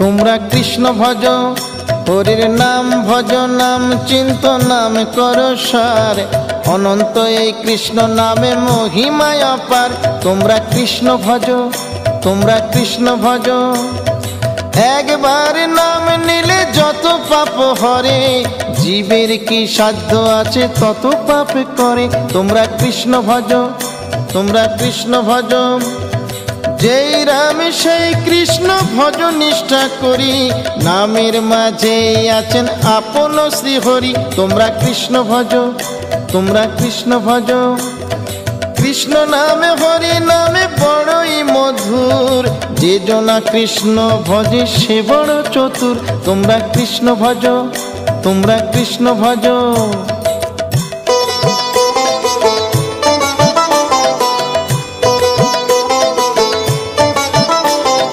তোমরা কৃষ্ণ ভজ, হরির নাম ভজ, নাম চিন্ত নাম কর সার, অনন্ত এই কৃষ্ণ নামে মহিমায় অপার। তোমরা কৃষ্ণ ভজ, তোমরা কৃষ্ণ ভজ, একবার নাম নিলে যত পাপ হরে, জীবের কি সাধ্য আছে তত পাপ করে। তোমরা কৃষ্ণ ভজ, তোমরা কৃষ্ণ ভজ, যেই রাম সেই কৃষ্ণ ভজ নিষ্ঠা করি, নামের মাঝে আছেন আপন শ্রী হরি। তোমরা কৃষ্ণ ভজ, তোমরা কৃষ্ণ ভজ, কৃষ্ণ নামে হরি নামে বড়ই মধুর, যে জনা কৃষ্ণ ভজে সে বড় চতুর। তোমরা কৃষ্ণ ভজ, তোমরা কৃষ্ণ ভজ।